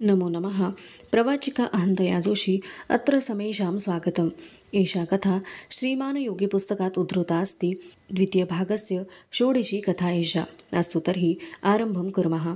नमो नमः। प्रवाचिका अहंतया जोशी अत्र समेषां स्वागतम्। एषा कथा श्रीमान योगीपुस्तकात् उद्धृता अस्ति। द्वितीयभागस्य षोडशी कथा एषा। अस्तु तर्हि आरंभं कुर्मः।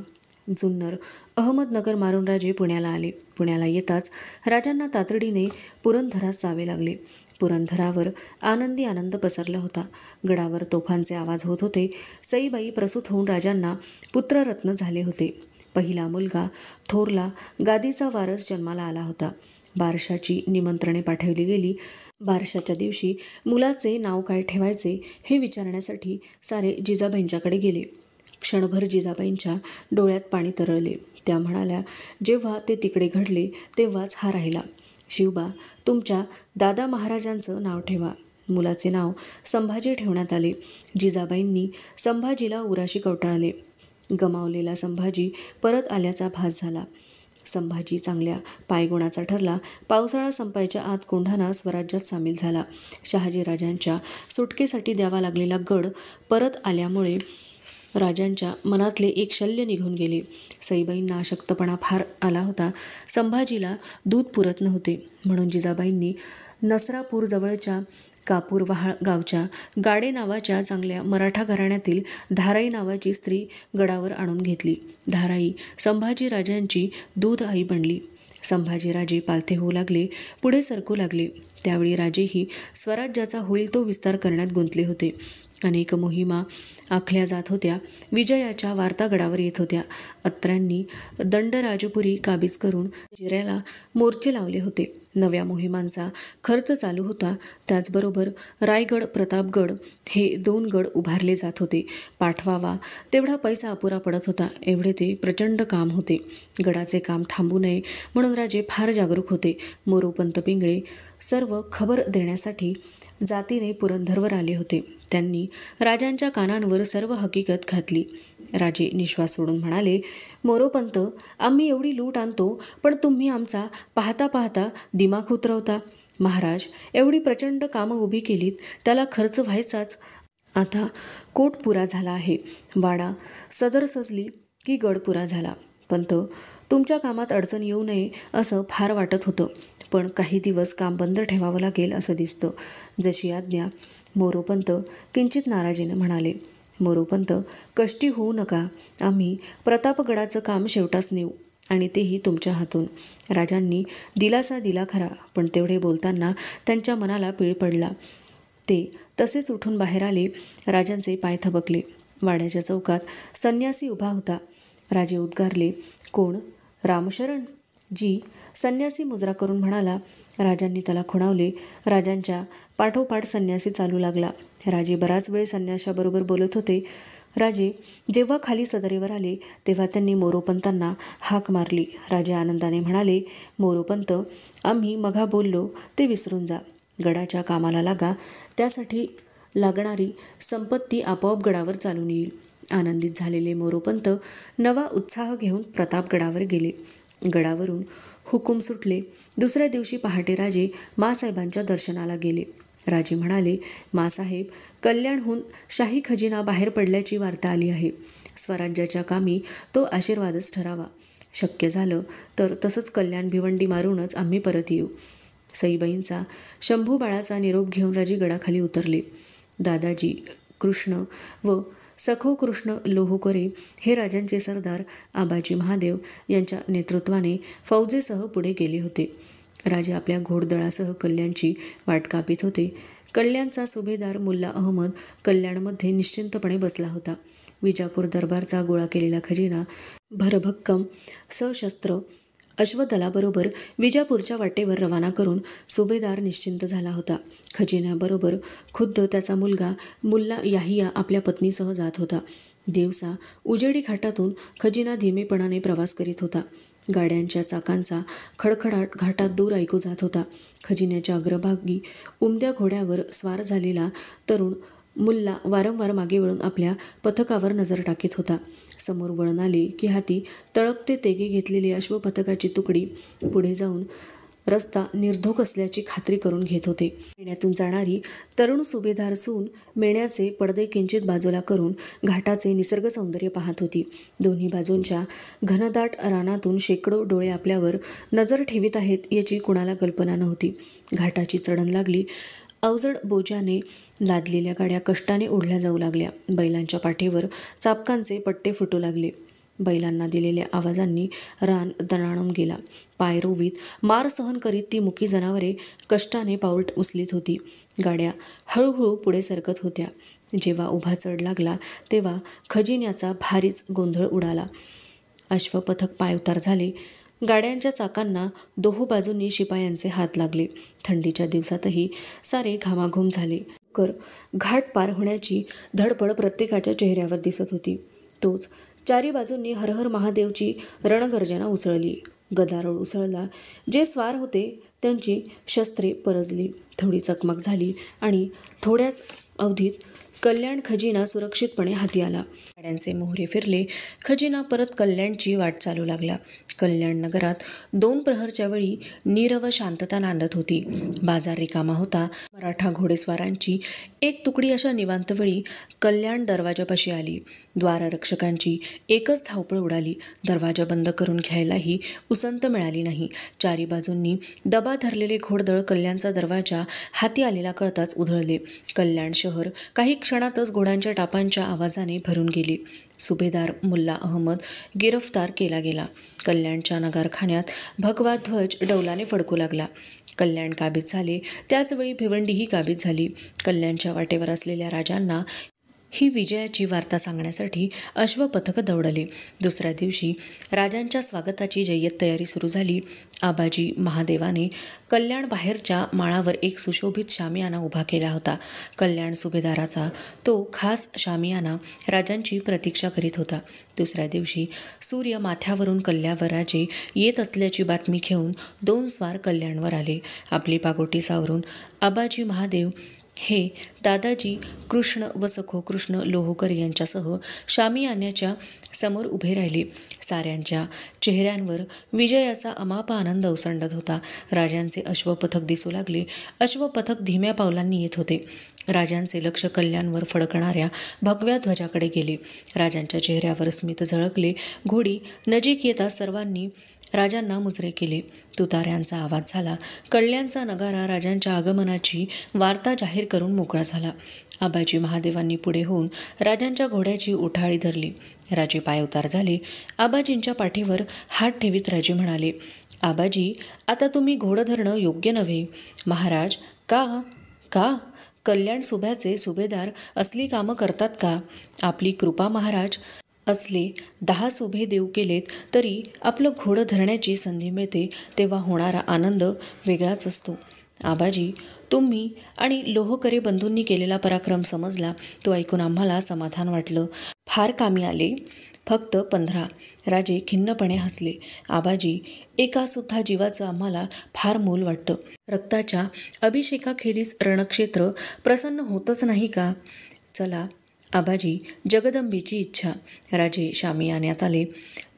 जुन्नर अहमदनगर मारून राजे पुण्याला आले. पुण्याला येताच राजांना तातडीने पुरंदरास जावे लागले. पुरंदरावर आनंदी आनंद पसरला होता. गडावर तोफांचे आवाज होत होते. सईबाई प्रसूत होऊन राजांना पुत्ररत्न झाले होते. पहिला मुलगा थोरला गादीचा वारस जन्माला आला होता. बारशाची निमंत्रणे पाठवली गेली. बारशाच्या दिवशी मुलाचे नाव काय ठेवायचे हे विचारण्यासाठी सारे जिजाबाईंच्याकडे गेले. क्षणभर जिजाबाईंच्या डोळ्यात पाणी तरळले. त्या म्हणाल्या, जेव्हा ते तिकडे घडले तेव्हाच हा राहिला. शिवबा, तुमच्या दादा महाराजांचं नाव ठेवा. मुलाचे नाव संभाजी ठेवण्यात आले. जिजाबाईंनी संभाजीला उराशी कवटाळले. गमावलेला संभाजी परत आल्याचा भास झाला. संभाजी चांगल्या पायगुणाचा ठरला. पावसाळा संपायच्या आत कोंढाणा स्वराज्यात सामील झाला. शहाजीराजांच्या सुटकेसाठी द्यावा लागलेला गड परत आल्यामुळे राजांच्या मनातले एक शल्य निघून गेले. सईबाईंना अशक्तपणा फार आला होता. संभाजीला दूध पुरत नव्हते म्हणून जिजाबाईंनी नसरापूरजवळच्या कापूरवहाळ गावच्या गाडे नावाच्या चांगल्या मराठा घराण्यातील धाराई नावाची स्त्री गडावर आणून घेतली. धाराई संभाजीराजांची दूध आई बनली. संभाजीराजे पालथे होऊ लागले, पुढे सरकू लागले. त्यावेळी राजेही स्वराज्याचा होईल तो विस्तार करण्यात गुंतले होते. अनेक मोहिमा आखल्या जात होत्या. विजयाच्या वार्ता गडावर येत होत्या. अत्र्यांनी दंडराजपुरी काबीज करून जिऱ्याला मोर्चे लावले होते. नव्या मोहिमांचा खर्च चालू होता. त्याचबरोबर रायगड, प्रतापगड हे 2 गड उभारले जात होते. पाठवावा तेवढा पैसा अपुरा पडत होता. एवढे ते प्रचंड काम होते. गडाचे काम थांबू नये म्हणून राजे फार जागरूक होते. मोरोपंत पिंगळे सर्व खबर देण्यासाठी जातीने पुरंदरवर आले होते. त्यांनी राजांच्या कानांवर सर्व हकीकत घातली. राजे निश्वास सोडून म्हणाले, मोरोपंत, आम्ही एवढी लूट आणतो पण तुम्ही आमचा पाहता पाहता दिमाग उतरवता. महाराज, एवढी प्रचंड कामं उभी केलीत, त्याला खर्च व्हायचाच. आता कोट पुरा झाला आहे. वाडा सदर सजली की गड पुरा झाला. पंत, तुमच्या कामात अडचण येऊ नये असं फार वाटत होतं, पण काही दिवस काम बंद ठेवावं लागेल असं दिसतं. जशी आज्ञा. मोरोपंत किंचित नाराजीने म्हणाले. मोरोपंत, कष्टी होऊ नका. आम्ही प्रतापगडाचं काम शेवटास नेऊ आणि तेही तुमच्या हातून. राजांनी दिलासा दिला खरा, पण तेवढे बोलताना त्यांच्या मनाला पीळ पडला. ते तसेच उठून बाहेर आले. राजांचे पाय थबकले. वाड्याच्या चौकात संन्यासी उभा होता. राजे उद्गारले, कोण? रामशरण? जी. संन्यासी मुजरा करून म्हणाला. राजांनी त्याला खुणावले. राजांच्या पाठोपाठ संन्यासी चालू लागला. राजे बराच वेळ संन्याशाबरोबर बोलत होते. राजे जेव्हा खाली सदरेवर आले तेव्हा त्यांनी मोरोपंतांना हाक मारली. राजे आनंदाने म्हणाले, मोरोपंत, आम्ही मघा बोललो ते विसरून जा. गडाच्या कामाला लागा. त्यासाठी लागणारी संपत्ती आपोआप गडावर चालून येईल. आनंदित झालेले मोरोपंत नवा उत्साह घेऊन प्रतापगडावर गेले. गडावरून हुकूम सुटले. दुसऱ्या दिवशी पहाटे राजे मासाहेबांच्या दर्शनाला गेले. राजे म्हणाले, मासाहेब, कल्याणहून शाही खजिना बाहेर पडल्याची वार्ता आली आहे. स्वराज्याच्या कामी तो आशीर्वादच ठरावा. शक्य झालं तर तसंच कल्याण भिवंडी मारूनच आम्ही परत येऊ. सईबाईंचा शंभू बाळाचा निरोप घेऊन राजे गडाखाली उतरले. दादाजी कृष्ण व सखो कृष्ण लोहोकरे हे राजांचे सरदार आबाजी महादेव यांच्या नेतृत्वाने फौजेसह पुढे गेले होते. राजे आपल्या घोडदळासह कल्याणची वाट कापित होते. कल्याणचा सुभेदार मुल्ला अहमद कल्याणमध्ये निश्चिंतपणे बसला होता. विजापूर दरबारचा गोळा केलेला खजिना भरभक्कम सशस्त्र अश्वदलाबरोबर विजापूरच्या वाटेवर रवाना करून सुभेदार निश्चिंत झाला होता. खजिन्याबरोबर खुद्द त्याचा मुलगा मुल्ला याहिया आपल्या पत्नीसह जात होता. दिवसा उजेडी घाटातून खजिना धीमेपणाने प्रवास करीत होता. गाड्यांच्या चाकांचा खडखडाट घाटात दूर ऐकू जात होता. खजिन्याच्या अग्रभागी उमद्या घोड्यावर स्वार झालेला तरुण मुल्ला वारंवार मागे वळून आपल्या पथकावर नजर टाकीत होता. समोर वळण आले की हाती तळपते तेगे घेतलेली अश्वपथकाची तुकडी पुढे जाऊन रस्ता निर्धोक असल्याची खात्री करून घेत होते. मेण्यातून जाणारी तरुण सुभेदार सून मेण्याचे पडदे किंचित बाजूला करून घाटाचे निसर्ग सौंदर्य पाहत होती. दोन्ही बाजूंच्या घनदाट रानातून शेकडो डोळे आपल्यावर नजर ठेवीत आहेत याची कुणाला कल्पना नव्हती. घाटाची चढण लागली. अवजड बोजाने लादलेल्या गाड्या कष्टाने ओढल्या जाऊ लागल्या. बैलांच्या पाठीवर चापकांचे पट्टे फुटू लागले. बैलांना दिलेल्या आवाजांनी रान दणाणून गेला. पाय रोवीत मार सहन करीत ती मुकी जनावरे कष्टाने पाऊल उचलीत होती. गाड्या हळूहळू पुढे सरकत होत्या. जेव्हा उभा चढ लागला तेव्हा खजिन्याचा भारीच गोंधळ उडाला. अश्वपथक पायउतार झाले. गाड्यांच्या चाकांना दोहो बाजूंनी शिपायांचे हात लागले. थंडीच्या दिवसातही सारे घामाघूम झाले. घाट पार होण्याची धडपड प्रत्येकाच्या चेहऱ्यावर दिसत होती. तोच चारी बाजूंनी हर हर महादेवची रणगर्जना उसळली. गदारोळ उसळला. जे स्वार होते त्यांची शस्त्रे परजली. थोडी चकमक झाली आणि थोड्याच अवधीत कल्याण खजिना सुरक्षितपणे हाती आला. गाड्यांचे मोहरे फिरले. खजिना परत कल्याणची वाट चालू लागला. कल्याण नगरात 2 प्रहरच्या वेळी नीरव शांतता नांदत होती. बाजार रिकामा होता. मराठा घोडेस्वारांची एक तुकडी अशा निवांत वेळी कल्याण दरवाजापाशी आली. द्वाररक्षकांची एकच धावपळ उडाली. दरवाजा बंद करून घ्यायलाही उसंत मिळाली नाही. चारी बाजूंनी दबा धरलेले घोडदळ कल्याणचा दरवाजा हाती आलेला कळताच उधळले. कल्याण शहर काही क्षणातच घोड्यांच्या टापांच्या आवाजाने भरून गेले. सुभेदार मुल्ला अहमद गिरफ्तार केला गेला. कल्याणच्या नगारखान्यात भगवा ध्वज डौलाने फडकू लागला. कल्याण काबीज झाले. त्याचवेळी भिवंडीही काबीज झाली. कल्याणच्या वाटेवर असलेल्या राजांना ही विजयाची वार्ता सांगण्यासाठी अश्वपथक दौडले. दुसऱ्या दिवशी राजांच्या स्वागताची जय्यत तयारी सुरू झाली. आबाजी महादेवाने कल्याण बाहेरच्या माळावर एक सुशोभित शामियाना उभा केला होता. कल्याण सुभेदाराचा तो खास शामियाना राजांची प्रतीक्षा करीत होता. दुसऱ्या दिवशी सूर्य माथ्यावरून कल्यावर राजे येत असल्याची बातमी घेऊन 2 स्वार कल्याणवर आले. आपली पागोटी सावरून आबाजी महादेव हे दादाजी कृष्ण व सखो कृष्ण लोहोकर यांच्यासह शामियान्याच्या समोर उभे राहिले. साऱ्यांच्या चेहऱ्यांवर विजयाचा अमाप आनंद ओसंडत होता. राजांचे अश्वपथक दिसू लागले. अश्वपथक धीम्या पावलांनी येत होते. राजांचे लक्ष कल्याणवर फडकणाऱ्या भगव्या ध्वजाकडे गेले. राजांच्या चेहऱ्यावर स्मित झळकले. घोडी नजीक येताच सर्वांनी राजांना मुजरे केले. तुताऱ्यांचा आवाज झाला. कल्याणचा नगारा राजांच्या आगमनाची वार्ता जाहीर करून मोकळा झाला. आबाजी महादेवांनी पुढे होऊन राजांच्या घोड्याची उठाळी धरली. राजे पायउतार झाले. आबाजींच्या पाठीवर हात ठेवीत राजे म्हणाले, आबाजी, आता तुम्ही घोडं धरणं योग्य नव्हे. महाराज, का कल्याण सुभ्याचे सुभेदार असली कामं करतात का? आपली कृपा महाराज. असले 10 सुभे देऊ केलेत तरी आपलं घोडं धरण्याची संधी मिळते तेव्हा होणारा आनंद वेगळाच असतो. आबाजी, तुम्ही आणि लोहकरे बंधूंनी केलेला पराक्रम समजला तो ऐकून आम्हाला समाधान वाटलं. फार कामी आले. फक्त 15. राजे खिन्नपणे हसले. आबाजी, एकासुद्धा जीवाचं आम्हाला फार मोल वाटतं. रक्ताच्या अभिषेकाखेरीज रणक्षेत्र प्रसन्न होतच नाही का? चला आबाजी, जगदंबेची इच्छा. राजे शामियान्यात आले.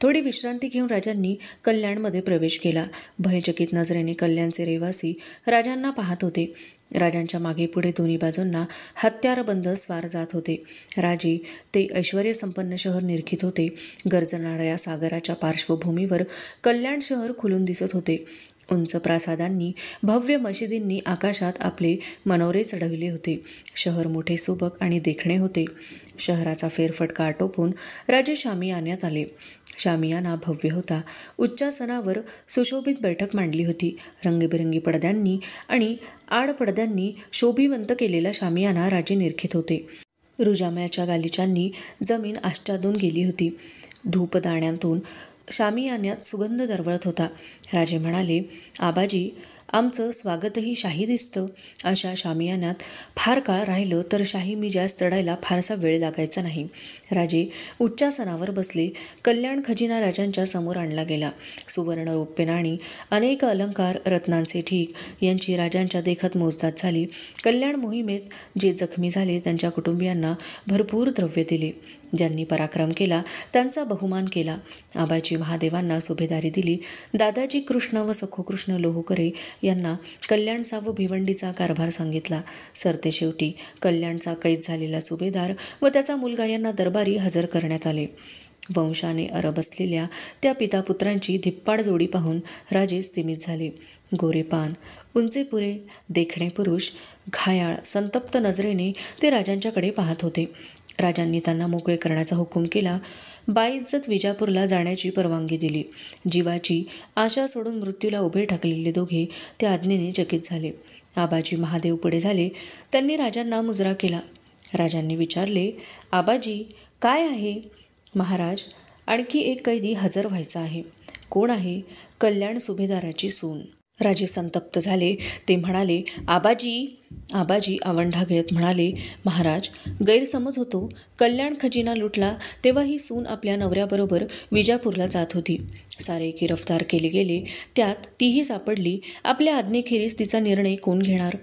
थोडी विश्रांती घेऊन राजांनी कल्याणमध्ये प्रवेश केला. भयचकित नजरेने कल्याणचे रहिवासी राजांना पाहत होते. राजांच्या मागे पुढे दोन्ही बाजूंना हत्यारबंद स्वार जात होते. राजे ते ऐश्वर्यसंपन्न शहर निरखित होते. गरजणाऱ्या सागराच्या पार्श्वभूमीवर कल्याण शहर खुलून दिसत होते. उंच प्रासादांनी भव्य मशिदींनी आकाशात आपले मनोरे चढविले होते. शहर मोठे सुबक आणि देखणे होते. शहराचा फेरफटका आटोपून राजे शामियान्यात आले. शामियाना भव्य होता. उच्चासनावर सुशोभित बैठक मांडली होती. रंगीबेरंगी पडद्यांनी आणि आडपडद्यांनी शोभिवंत केलेला शामियाना राजे निरखित होते. रुजाम्याच्या गालिचांनी जमीन आच्छादून गेली होती. धूपदाण्यांतून शामियान्यात सुगंध दरवळत होता. राजे म्हणाले, आबाजी, आमचं स्वागतही शाही दिसतं. अशा शामियान्यात फार काळ राहिलं तर शाही मिजाज चढायला फारसा वेळ लागायचा नाही. राजे उच्चासनावर बसले. कल्याण खजिना राजांच्या समोर आणला गेला. सुवर्ण, रौप्य नाणी, अनेक अलंकार, रत्नांचे ठीक यांची राजांच्या देखत मोजदाद झाली. कल्याण मोहिमेत जे जखमी झाले त्यांच्या कुटुंबियांना भरपूर द्रव्य दिले. ज्यांनी पराक्रम केला त्यांचा बहुमान केला. आबाजी महादेवांना सुभेदारी दिली. दादाजी कृष्ण व सखोकृष्ण लोहोकरे यांना कल्याणचा व भिवंडीचा कारभार सांगितला. सरतेशेवटी कल्याणचा कैद झालेला सुभेदार व त्याचा मुलगा यांना दरबारी हजर करण्यात आले. वंशाने अरब असलेल्या त्या पितापुत्रांची धिप्पाड जोडी पाहून राजे स्तिमित झाले. गोरे पान, उंचेपुरे, देखणे पुरुष, घायाळ, संतप्त नजरेने ते राजांच्याकडे पाहत होते. राजांनी त्यांना मोकळे करण्याचा हुकूम केला. बाइज्जत विजापूरला जाण्याची परवानगी दिली. जीवाची आशा सोडून मृत्यूला उभे ठाकलेले दोघे त्या आज्ञेने चकित झाले. आबाजी महादेव पुढे झाले. त्यांनी राजांना मुजरा केला. राजांनी विचारले, आबाजी काय आहे? महाराज, आणखी एक कैदी हजर व्हायचा आहे. कोण आहे? कल्याण सुभेदाराची सून. राजे संतप्त झाले. ते म्हणाले, आबाजी आवंढा गिळत म्हणाले, महाराज, गैरसमज होतो. कल्याण खजिना लुटला तेव्हा ही सून आपल्या नवऱ्याबरोबर विजापूरला जात होती. सारे गिरफ्तार केले गेले, त्यात तीही सापडली. आपल्या आज्ञेखेरीज तिचा निर्णय कोण घेणार?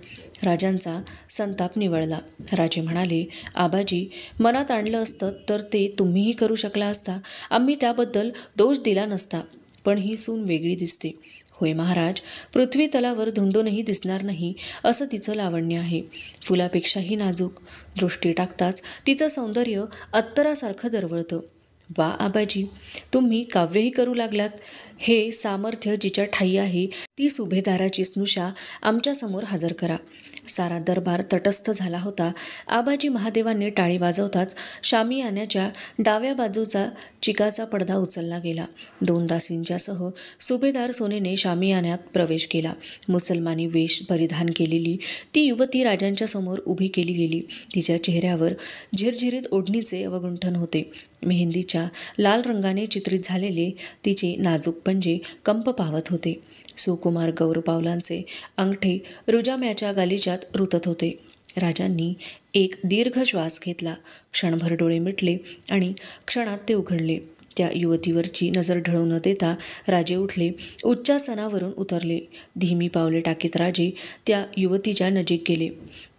राजांचा संताप निवळला. राजे म्हणाले, आबाजी, मनात आणलं असतं तर ते तुम्हीही करू शकला असता. आम्ही त्याबद्दल दोष दिला नसता. पण ही सून वेगळी दिसते. होय महाराज, पृथ्वी तलावर धुंडूनही दिसणार नाही असं तिचं लावण्य आहे. फुलापेक्षाही नाजूक. दृष्टी टाकताच तिचं सौंदर्य अत्तरासारखं दरवळतं. वा आबाजी, तुम्ही काव्यही करू लागलात. हे सामर्थ्य जिच्या ठायी आहे ती सुभेदाराची स्नुषा आमच्यासमोर हजर करा. सारा दरबार तटस्थ झाला होता. आबाजी महादेवांनी टाळी वाजवताच शामियान्याच्या डाव्या बाजूचा चिकाचा पडदा उचलला गेला. 2 दासींच्यासह सुभेदार सोनेने शामियान्यात प्रवेश केला. मुसलमानी वेश परिधान केलेली ती युवती राजांच्या समोर उभी केली गेली. तिच्या चेहऱ्यावर झिरझिरीत ओढणीचे अवगुंठन होते. मेहंदीच्या लाल रंगाने चित्रित झालेले तिचे नाजूक पंजे कंप पावत होते. सुकुमार गौर पावलांचे अंगठे रुजाम्याच्या गालिच्यात रुतत होते. राजांनी एक दीर्घ श्वास घेतला. क्षणभर डोळे मिटले आणि क्षणात ते उघडले. त्या युवतीवरची नजर ढळू न देता राजे उठले. उच्चासनावरून उतरले. धीमी पावले टाकीत राजे त्या युवतीच्या नजीक गेले.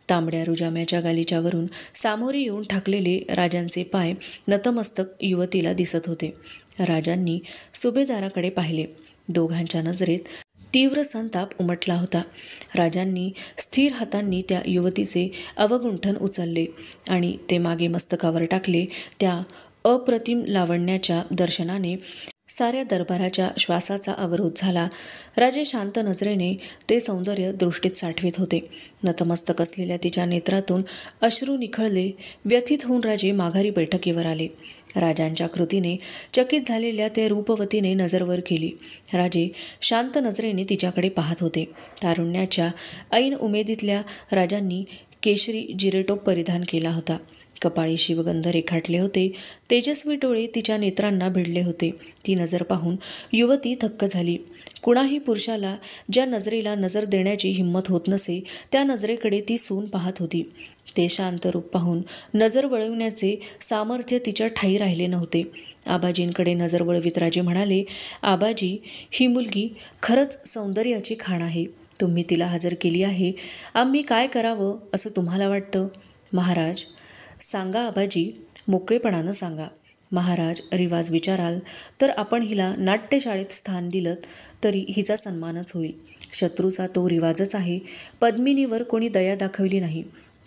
तांबड्या रुजाम्याच्या गालिच्यावरून सामोरे येऊन ठाकलेले राजांचे पाय नतमस्तक युवतीला दिसत होते. राजांनी सुभेदाराकडे पाहिले. दोघांच्या नजरेत तीव्र संताप उमटला होता. राजांनी स्थिर हातांनी त्या युवतीचे अवगुंठन उचलले आणि ते मागे मस्तकावर टाकले. त्या अप्रतिम लावण्याच्या दर्शनाने साऱ्या दरबाराच्या श्वासाचा अवरोध झाला. राजे शांत नजरेने ते सौंदर्य दृष्टीत साठवित होते. नतमस्तक असलेल्या तिच्या नेत्रातून अश्रू निखळले. व्यथित होऊन राजे माघारी बैठकीवर आले. राजांच्या कृतीने चकित झालेल्या त्या रूपवतीने नजर वर केली. राजे शांत नजरेने तिच्याकडे पाहत होते. तारुण्याच्या ऐन उमेदीतल्या राजांनी केशरी जिरेटोप परिधान केला होता. कपाळी शिवगंध रेखाटले होते. तेजस्वी डोळे तिच्या नेत्रांना भिडले होते. ती नजर पाहून युवती थक्क झाली. कुणाही पुरुषाला ज्या नजरेला नजर देण्याची हिंमत होत नसे त्या नजरेकडे ती सून पाहत होती. ते शांत रूप पाहून नजर वळविण्याचे सामर्थ्य तिच्या ठायी राहिले नव्हते. आबाजींकडे नजर वळवीत राजे म्हणाले, आबाजी, ही मुलगी खरंच सौंदर्याची खाण आहे. तुम्ही तिला हजर केली आहे. आम्ही काय करावं असं तुम्हाला वाटतं? महाराज, सांगा आबाजी, मोकळेपणानं सांगा. महाराज, रिवाज विचाराल तर आपण हिला नाट्यशाळेत स्थान दिलं तरी हिचा सन्मानच होईल. शत्रूचा तो रिवाजच आहे. पद्मिनीवर कोणी दया दाखवली नाही.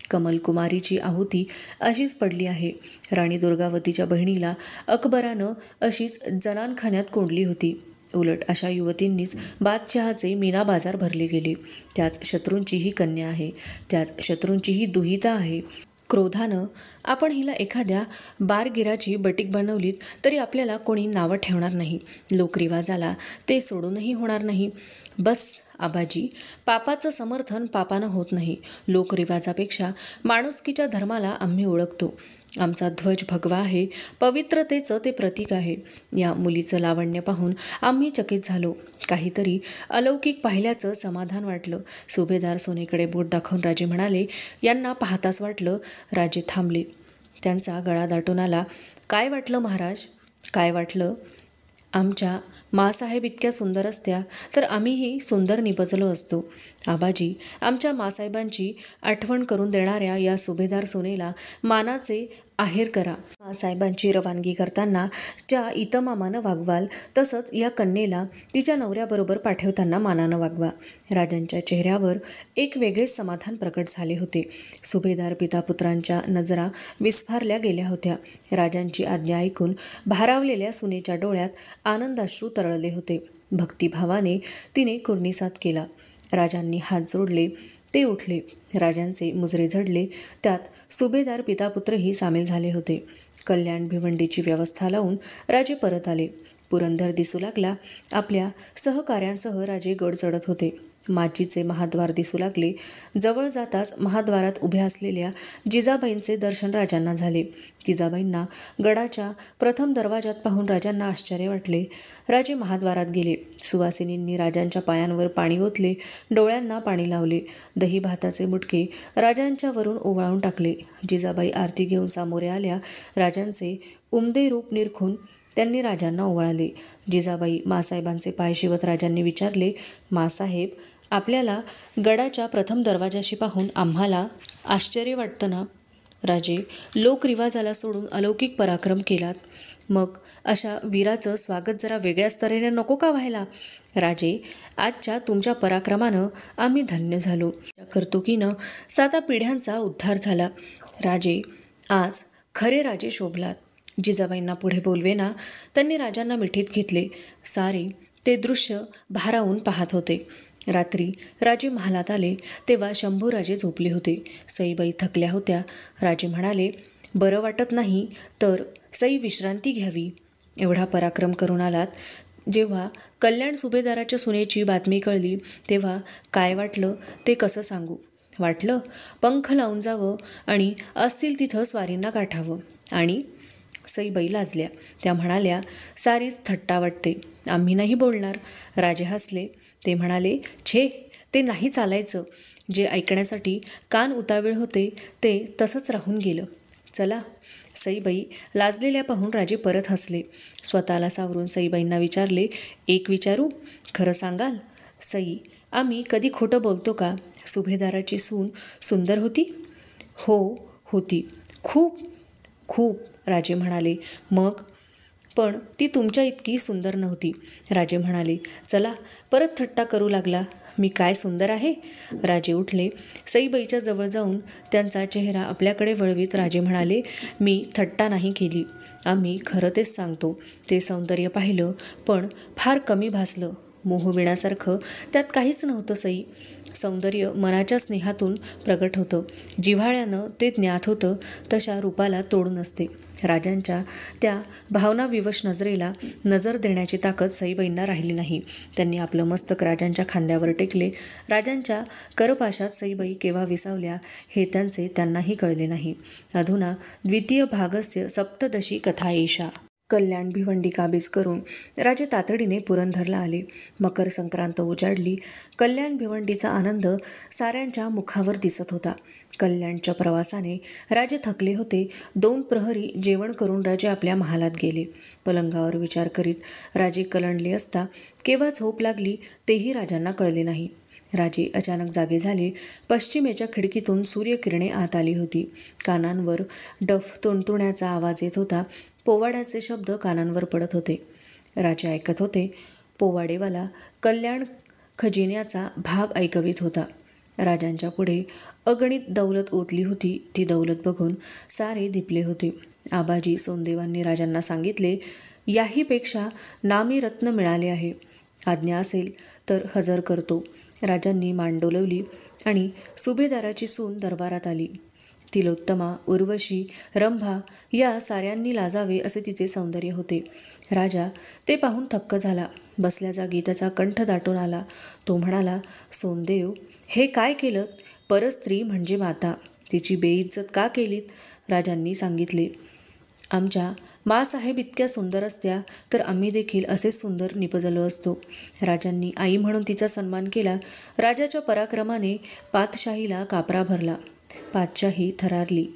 कमलकुमारीची आहुती अशीच पडली आहे. राणी दुर्गावतीच्या बहिणीला अकबरानं अशीच जनानखान्यात कोंडली होती. उलट अशा युवतींनीच बादशहाचे मीना बाजार भरले गेले. त्याच शत्रूंचीही कन्या आहे. त्याच शत्रूंचीही दुहिता आहे. क्रोधानं आपण हिला एखाद्या बारगिराची बटीक बनवलीत तरी आपल्याला कोणी नावं ठेवणार नाही. लोकरिवाजाला ते सोडूनही होणार नाही. बस आबाजी, पापाचं समर्थन पापानं होत नाही. लोकरिवाजापेक्षा माणुसकीच्या धर्माला आम्ही ओळखतो. आमचा ध्वज भगवा आहे, पवित्रतेचं ते प्रतीक आहे. या मुलीचं लावण्य पाहून आम्ही चकित झालो. काहीतरी अलौकिक पाहिल्याचं समाधान वाटलं. सुभेदार सोनेकडे बोट दाखवून राजे म्हणाले, यांना पाहताच वाटलं. राजे थांबले. त्यांचा गळा दाटून आला. काय वाटलं महाराज? काय वाटलं? आमच्या मासाहेब इतक्या सुंदर असत्या तर आम्हीही सुंदर निपजलो असतो. आबाजी, आमच्या मासाहेबांची आठवण करून देणाऱ्या या सुभेदार सोनेला मानाचे आहेर करा. मासाहेबांची रवानगी करताना ज्या इतमामानं वागवाल तसंच या कन्येला तिच्या नवऱ्याबरोबर पाठवताना मानानं वागवा. राजांच्या चेहऱ्यावर एक वेगळेच समाधान प्रकट झाले होते. सुभेदार पितापुत्रांच्या नजरा विस्फारल्या गेल्या होत्या. राजांची आज्ञा ऐकून भारावलेल्या सुनेच्या डोळ्यात आनंदाश्रू तरळले होते. भक्तिभावाने तिने कुर्निसात केला. राजांनी हात जोडले. ते उठले. राजांचे मुजरे झडले. त्यात सुभेदार पितापुत्रही सामील झाले होते. कल्याण भिवंडीची व्यवस्था लावून राजे परत आले. पुरंदर दिसू लागला. आपल्या सहकाऱ्यांसह राजे गड चढत होते. माजीचे महाद्वार दिसू लागले. जवळ जाताच महाद्वारात उभ्या असलेल्या जिजाबाईंचे दर्शन राजांना झाले. जिजाबाईंना गडाच्या प्रथम दरवाजात पाहून राजांना आश्चर्य वाटले. राजे महाद्वारात गेले. सुवासिनींनी राजांच्या पायांवर पाणी ओतले. डोळ्यांना पाणी लावले. दही भाताचे मुटके राजांच्या वरून ओवाळून टाकले. जिजाबाई आरती घेऊन सामोरे आल्या. राजांचे उमदे रूप निरखून त्यांनी राजांना ओवाळले. जिजाबाई मासाहेबांचे पाय शिवत राजांनी विचारले, मासाहेब, आपल्याला गडाच्या प्रथम दरवाजाशी पाहून आम्हाला आश्चर्य वाटतं ना? राजे, लोकरिवाजाला सोडून अलौकिक पराक्रम केलात. मग अशा वीराचं स्वागत जरा वेगळ्याच तऱ्हेने नको का व्हायला? राजे, आजच्या तुमच्या पराक्रमानं आम्ही धन्य झालो. कर्तुकीनं 7 पिढ्यांचा उद्धार झाला. राजे, आज खरे राजे शोभलात. जिजाबाईंना पुढे बोलवेना. त्यांनी राजांना मिठीत घेतले. सारे ते दृश्य भारावून पाहत होते. रात्री राजे महालात आले तेव्हा शंभूराजे झोपले होते. सईबाई थकल्या होत्या. राजे म्हणाले, बरं वाटत नाही तर सई विश्रांती घ्यावी. एवढा पराक्रम करून आलात. जेव्हा कल्याण सुभेदाराच्या सुनेची बातमी कळली तेव्हा काय वाटलं ते कसं सांगू? वाटलं पंख लावून जावं आणि असतील तिथं स्वारींना गाठावं. आणि सईबाई लाजल्या. त्या म्हणाल्या, सारीच थट्टा वाटते, आम्ही नाही बोलणार. राजे हसले. ते म्हणाले, छे, ते नाही चालायचं. जे ऐकण्यासाठी कान उतावीळ होते ते तसंच राहून गेलं. चला. सईबाई लाजलेल्या पाहून राजे परत हसले. स्वतःला सावरून सईबाईंना विचारले, एक विचारू? खरं सांगाल? सई, आम्ही कधी खोटं बोलतो का? सुभेदाराची सून सुंदर होती? हो, होती. खूप खूप, राजे म्हणाले. मग? पण ती तुमच्या इतकी सुंदर नव्हती. राजे म्हणाले. चला, परत थट्टा करू लागला. मी काय सुंदर आहे? राजे उठले. सईबाईच्या जवळ जाऊन त्यांचा चेहरा आपल्याकडे वळवीत राजे म्हणाले, मी थट्टा नाही केली. आम्ही खरं तेच सांगतो. ते सौंदर्य पाहिलं पण फार कमी भासलं. मोहविण्यासारखं त्यात काहीच नव्हतं सई. सौंदर्य मनाच्या स्नेहातून प्रगट होतं. जिव्हाळ्यानं ते ज्ञात होतं. तशा रूपाला तोड नसते. राजांच्या त्या भावनाविवश नजरेला नजर देण्याची ताकद सईबाईंना राहिली नाही. त्यांनी आपलं मस्तक राजांच्या खांद्यावर टेकले. राजांच्या करपाशात सईबाई केव्हा विसावल्या हे त्यांनाही कळले नाही. अधुना द्वितीय भागस्य सप्तदशी कथा एषा. कल्याण भिवंडी काबीज करून राजे तातडीने पुरंदरला आले. मकर संक्रांत उजाडली. कल्याण भिवंडीचा आनंद साऱ्यांच्या मुखावर दिसत होता. कल्याणच्या प्रवासाने राजे थकले होते. 2 प्रहरी जेवण करून राजे आपल्या महालात गेले. पलंगावर विचार करीत राजे कलंडले असता केव्हा झोप लागली तेही राजांना कळले नाही. राजे अचानक जागे झाले. पश्चिमेच्या खिडकीतून सूर्यकिरणे आत आली होती. कानांवर डफ तुणतुण्याचा आवाज येत होता. पोवाड्याचे शब्द कानांवर पडत होते. राजे ऐकत होते. पोवाडेवाला कल्याण खजिन्याचा भाग ऐकवीत होता. राजांच्या पुढे अगणित दौलत ओतली होती. ती दौलत बघून सारे दिपले होते. आबाजी सोनदेवांनी राजांना सांगितले, याहीपेक्षा नामी रत्न मिळाले आहे. आज्ञा असेल तर हजर करतो. राजांनी मान डोलवली आणि सुभेदाराची सून दरबारात आली. तिलोत्तमा, उर्वशी, रंभा या साऱ्यांनी लाजावे असे तिचे सौंदर्य होते. राजा ते पाहून थक्क झाला. बसल्या जागी त्याचा कंठ दाटून आला. तो म्हणाला, सोनदेव, हे काय केलं? परस्त्री म्हणजे माता. तिची बेइज्जत का केलीत? राजांनी सांगितले. आमच्या माँसाहेब इतक्या सुंदर असत्या तर आम्ही देखील असेच सुंदर निपजलो असतो. राजांनी आई म्हणून तिचा सन्मान केला. राजाच्या पराक्रमाने पातशाहीला कापरा भरला. पातशाही थरारली.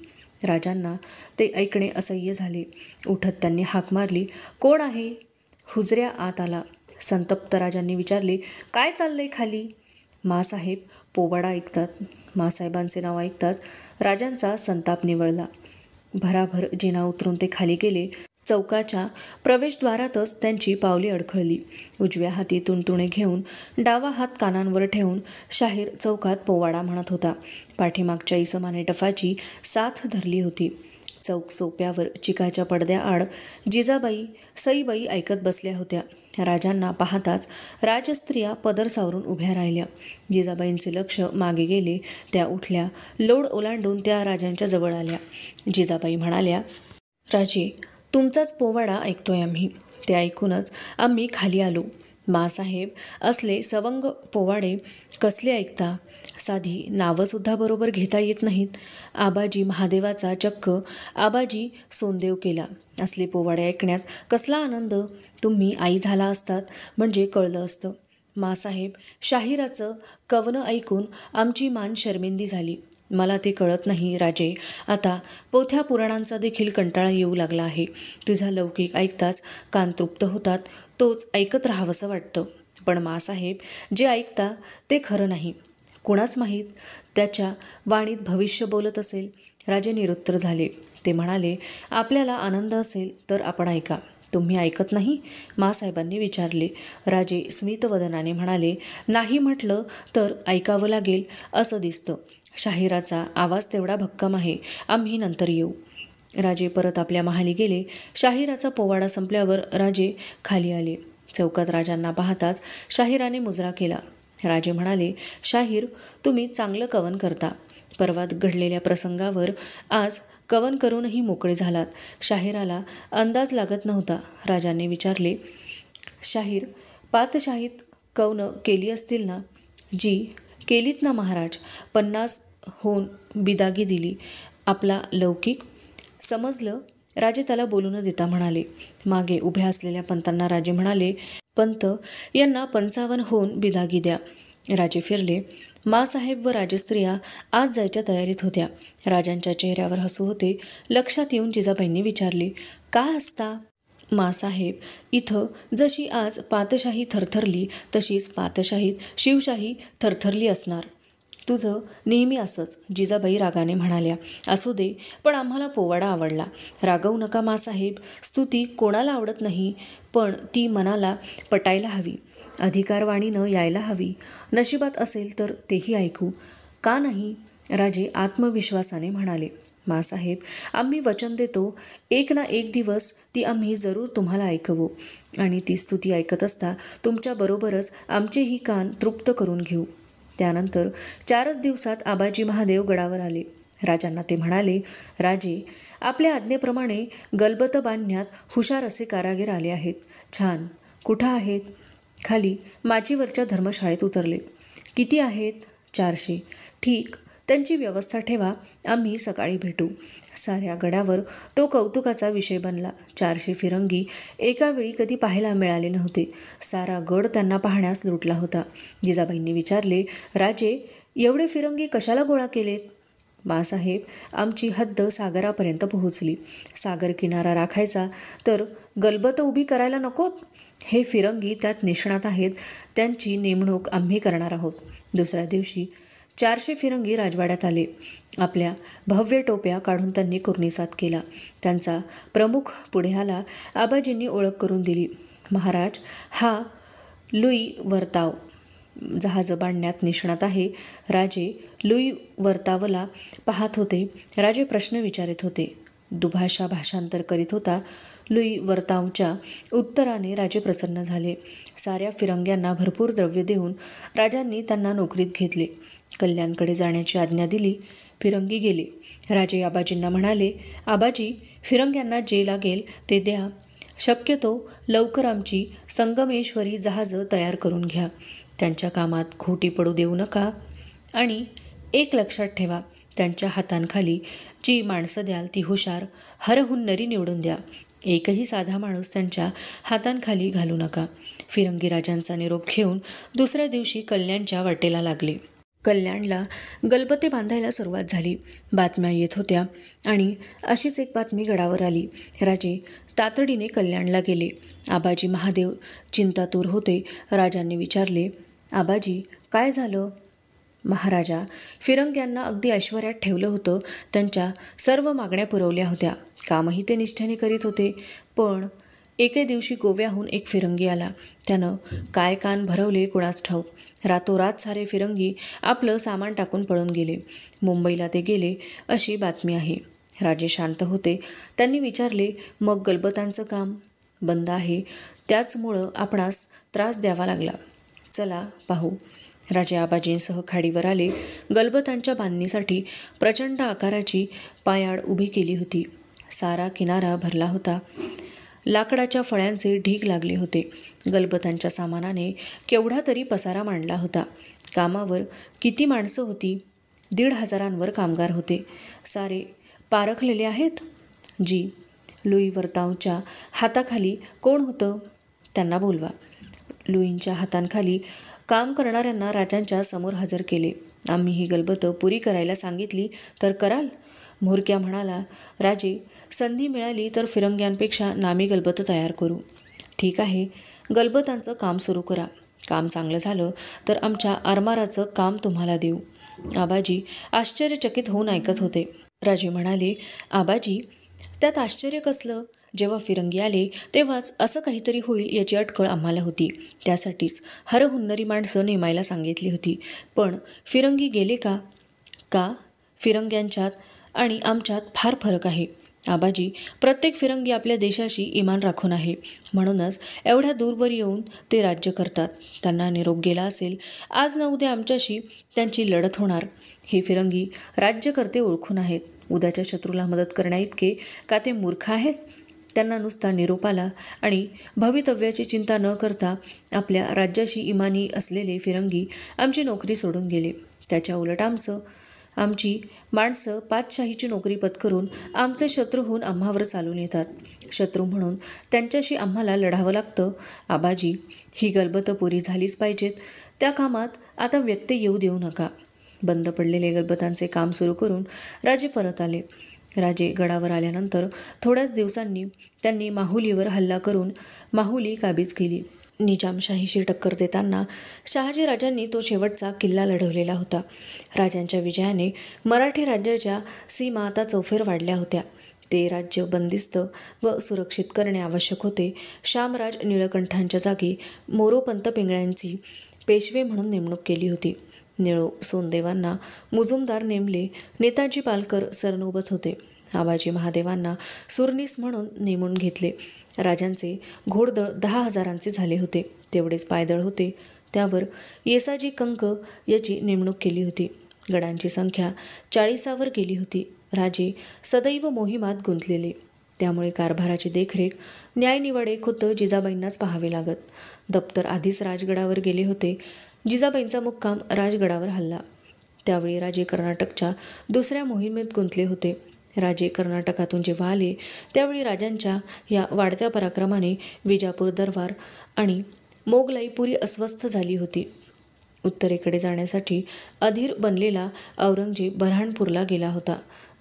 राजांना ते ऐकणे असह्य झाले. उठत त्यांनी हाक मारली, कोण आहे? हुजऱ्या आत आला. संतप्त राजांनी विचारले, काय चाललंय खाली? माँसाहेब पोवाडा ऐकतात. माँसाहेबांचे नाव ऐकताच राजांचा संताप निवळला. भराभर जिना उतरून ते खाली गेले. चौकाच्या प्रवेशद्वारातच त्यांची पावले अडखळली. उजव्या हाती तुणतुणे घेऊन डावा हात कानांवर ठेवून शाहीर चौकात पोवाडा म्हणत होता. पाठीमागच्या इसमाने डफाची साथ धरली होती. चौक सोप्यावर चिकाच्या पडद्याआड जिजाबाई सईबाई ऐकत बसल्या होत्या. राजांना पाहताच राजस्त्रिया पदर सावरून उभ्या राहिल्या. जिजाबाईंचे लक्ष मागे गेले. त्या उठल्या. लोड ओलांडून त्या राजांच्या जवळ आल्या. जिजाबाई म्हणाल्या, राजे, तुमचाच पोवाडा ऐकतोय आम्ही. ते ऐकूनच आम्ही खाली आलो. माँसाहेब, असले सवंग पोवाडे कसले ऐकता? साधी नावंसुद्धा बरोबर घेता येत नाहीत. आबाजी महादेवाचा चक्क आबाजी सोनदेव केला. असले पोवाडे ऐकण्यात कसला आनंद? तुम्ही आई झाला असतात म्हणजे कळलं असतं. माँसाहेब, शाहिराचं कवनं ऐकून आमची मान शर्मिंदी झाली. मला ते कळत नाही राजे. आता पोथ्या पुराणांचा देखील कंटाळा येऊ लागला आहे. तुझा लौकिक ऐकताच कान तृप्त होतात. तोच ऐकत राहावंसं वाटतं. पण माँसाहेब, जे ऐकता ते खरं नाही. कुणाच माहीत त्याच्या वाणीत भविष्य बोलत असेल. राजे निरुत्तर झाले. ते म्हणाले, आपल्याला आनंद असेल तर आपण ऐका. तुम्ही ऐकत नाही? माँसाहेबांनी विचारले. राजे स्मितवदनाने म्हणाले, नाही म्हटलं तर ऐकावं लागेल असं दिसतं. शाहिराचा आवाज तेवढा भक्कम आहे. आम्ही नंतर येऊ. राजे परत आपल्या महाली गेले. शाहिराचा पोवाडा संपल्यावर राजे खाली आले. चौकात राजांना पाहताच शाहिराने मुजरा केला. राजे म्हणाले, शाहीर, तुम्ही चांगलं कवन करता. परवात घडलेल्या प्रसंगावर आज कवन करूनही मोकळे झालात. शाहिराला अंदाज लागत नव्हता. राजांनी विचारले, शाहीर, पातशाहीत कवनं केली असतील ना? जी केलीत ना महाराज. 50 होऊन बिदागी दिली. आपला लौकिक समजलं? राजे त्याला बोलू न देता म्हणाले. मागे उभ्या असलेल्या पंतांना राजे म्हणाले, पंत, यांना 55 होऊन बिदागी द्या. राजे फिरले. माँसाहेब व राजस्त्रिया आज जायच्या तयारीत होत्या. राजांच्या चेहऱ्यावर हसू होते. लक्षात येऊन जिजाबाईंनी विचारले, का हसता? माँसाहेब, इथं जशी आज पातशाही थरथरली तशीच पातशाहीत शिवशाही थरथरली असणार. तुझं नेहमी असंच, जिजाबाई रागाने म्हणाल्या. असू दे, पण आम्हाला पोवाडा आवडला. रागवू नका माँसाहेब. स्तुती कोणाला आवडत नाही, पण ती मनाला पटायला हवी. अधिकारवाणीनं यायला हवी. नशिबात असेल तर तेही ऐकू. का नाही? राजे आत्मविश्वासाने म्हणाले. माँसाहेब, आम्ही वचन देतो, एक ना एक दिवस ती आम्ही जरूर तुम्हाला ऐकवू. आणि ती स्तुती ऐकत असता तुमच्याबरोबरच आमचेही कान तृप्त करून घेऊ. त्यानंतर 4च दिवसात आबाजी महादेव गडावर आले. राजांना ते म्हणाले, राजे, आपल्या आज्ञेप्रमाणे गलबत बांधण्यात हुशार असे कारागीर आले आहेत. छान. कुठं आहेत? खाली माचीवरच्या धर्मशाळेत उतरलेत. किती आहेत? 400. ठीक, त्यांची व्यवस्था ठेवा. आम्ही सकाळी भेटू. साऱ्या गडावर तो कौतुकाचा विषय बनला. 400 फिरंगी एका वेळी कधी पाहायला मिळाले नव्हते. सारा गड त्यांना पाहण्यास लुटला होता. जिजाबाईंनी विचारले, राजे, एवढे फिरंगी कशाला गोळा केलेत? माँसाहेब, आमची हद्द सागरापर्यंत पोहोचली. सागर किनारा राखायचा तर गलबत उभी करायला नकोत? हे फिरंगी त्यात निष्णात आहेत. त्यांची नेमणूक आम्ही करणार आहोत. दुसऱ्या दिवशी 400 फिरंगी राजवाड्यात आले. आपल्या भव्य टोप्या काढून त्यांनी कुर्निसात केला. त्यांचा प्रमुख पुढे आला. आबाजींनी ओळख करून दिली. महाराज, हा लुई वर्ताव जहाज बांधण्यात निष्णात आहे. राजे लुई वर्तावला पाहत होते. राजे प्रश्न विचारित होते. दुभाषा भाषांतर करीत होता. लुई वर्तावच्या उत्तराने राजे प्रसन्न झाले. साऱ्या फिरंग्यांना भरपूर द्रव्य देऊन राजांनी त्यांना नोकरीत घेतले. कल्याणकडे जाण्याची आज्ञा दिली. फिरंगी गेले. राजे आबाजींना म्हणाले, आबाजी, फिरंग्यांना जे लागेल ते द्या. शक्यतो लवकर आमची संगमेश्वरी जहाजं तयार करून घ्या. त्यांच्या कामात खोटी पडू देऊ नका. आणि एक लक्षात ठेवा, त्यांच्या हातांखाली जी माणसं द्याल ती हुशार, हरहुन्नरी निवडून द्या. एकही साधा माणूस त्यांच्या हातांखाली घालू नका. फिरंगी राजांचा निरोप घेऊन दुसऱ्या दिवशी कल्याणच्या वाटेला लागले. कल्याणला गलबते बांधायला सुरुवात झाली. बातम्या येत होत्या आणि अशीच एक बातमी गडावर आली. राजे तातडीने कल्याणला गेले. आबाजी महादेव चिंतातूर होते. राजांनी विचारले, आबाजी काय झालं? महाराजा, फिरंग्यांना अगदी ऐश्वर्यात ठेवलं होतं. त्यांच्या सर्व मागण्या पुरवल्या होत्या. कामही ते निष्ठेने करीत होते. पण एके दिवशी गोव्याहून एक फिरंगी आला. त्यानं काय कान भरवले कुणास ठाऊक. रातोरात सारे फिरंगी आपलं सामान टाकून पळून गेले. मुंबईला ते गेले अशी बातमी आहे. राजे शांत होते. त्यांनी विचारले, मग गलबतांचं काम बंद आहे, त्याचमुळं आपणास त्रास द्यावा लागला. चला पाहू. राजे आबाजींसह खाडीवर आले. गलबतांच्या बांधणीसाठी प्रचंड आकाराची पायाड उभी केली होती. सारा किनारा भरला होता. लाकडाच्या फळ्यांचे ढीग लागले होते. गलबतांच्या सामानाने केवढा तरी पसारा मांडला होता. कामावर किती माणसं होती? 1,500 कामगार होते. सारे पारखलेले आहेत? जी. लुई वर्तावच्या हाताखाली कोण होतं? त्यांना बोलवा. लुईंच्या हातांखाली काम करणाऱ्यांना राजांच्या समोर हजर केले. आम्ही ही गलबतं पुरी करायला सांगितली तर कराल? म्होरक्या म्हणाला, राजे, संधी मिळाली तर फिरंग्यांपेक्षा नामी गलबतं तयार करू. ठीक आहे, गलबतांचं काम सुरू करा. काम चांगलं झालं तर आमच्या आरमाराचं काम तुम्हाला देऊ. आबाजी आश्चर्यचकित होऊन ऐकत होते. राजे म्हणाले, आबाजी, त्यात आश्चर्य कसलं? जेव्हा फिरंगी आले तेव्हाच असं काहीतरी होईल याची अटकळ आम्हाला होती. त्यासाठीच हरहुन्नरी माणसं नेमायला सांगितली होती. पण फिरंगी गेले का? का? फिरंग्यांच्यात आणि आमच्यात फार फरक आहे. आबाजी, प्रत्येक फिरंगी आपल्या देशाशी इमान राखून आहे. म्हणूनच एवढ्या दूरवर येऊन ते राज्य करतात. त्यांना निरोप गेला असेल, आज ना उद्या आमच्याशी त्यांची लढत होणार. हे फिरंगी राज्यकर्ते ओळखून आहेत. उद्याच्या शत्रूला मदत करण्याइतके का ते मूर्ख आहेत? त्यांना नुसता निरोप आला आणि भवितव्याची चिंता न करता आपल्या राज्याशी इमानी असलेले फिरंगी आमची नोकरी सोडून गेले. त्याच्या उलट आमची माणसं पातशाहीची नोकरी पत्करून आमचे शत्रू होऊन आम्हावर चालून येतात. शत्रू म्हणून त्यांच्याशी आम्हाला लढावं लागतं. आबाजी, ही गलबतं पुरी झालीच पाहिजेत. त्या कामात आता व्यत्यय येऊ देऊ नका. बंद पडलेले गलबतांचे काम सुरू करून राजे परत आले. राजे गडावर आल्यानंतर थोड्याच दिवसांनी त्यांनी माहुलीवर हल्ला करून माहुली काबीज केली. निजामशाहीशी टक्कर देताना शहाजीराजांनी तो शेवटचा किल्ला लढवलेला होता. राजांच्या विजयाने मराठी राज्याच्या सीमा आता चौफेर वाढल्या होत्या. ते राज्य बंदिस्त व सुरक्षित करणे आवश्यक होते. शामराज निळकंठांच्या जागी मोरोपंत पिंगळ्यांची पेशवे म्हणून नेमणूक केली होती. निळो सोनदेवांना मुजुमदार नेमले. नेताजी पालकर सरनोबत होते. आबाजी महादेवांना सुरनीस म्हणून नेमून घेतले. राजांचे घोडदळ 10,000 झाले होते. तेवढेच पायदळ होते. त्यावर येसाजी कंक याची नेमणूक केली होती. गडांची संख्या 40वर गेली होती. राजे सदैव मोहिमात गुंतलेले. त्यामुळे कारभाराची देखरेख, न्यायनिवाडे खुद्द जिजाबाईंनाच पाहावे लागत. दप्तर आधीच राजगडावर गेले होते. जिजाबाईंचा मुक्काम राजगडावर हल्ला. त्यावेळी राजे कर्नाटकच्या दुसऱ्या मोहिमेत गुंतले होते. राजे कर्नाटकातून जेव्हा आले त्यावेळी राजांच्या या वाढत्या पराक्रमाने विजापूर दरबार आणि मोगलाई पुरी अस्वस्थ झाली होती. उत्तरेकडे जाण्यासाठी अधीर बनलेला औरंगजेब बऱ्हाणपूरला गेला होता.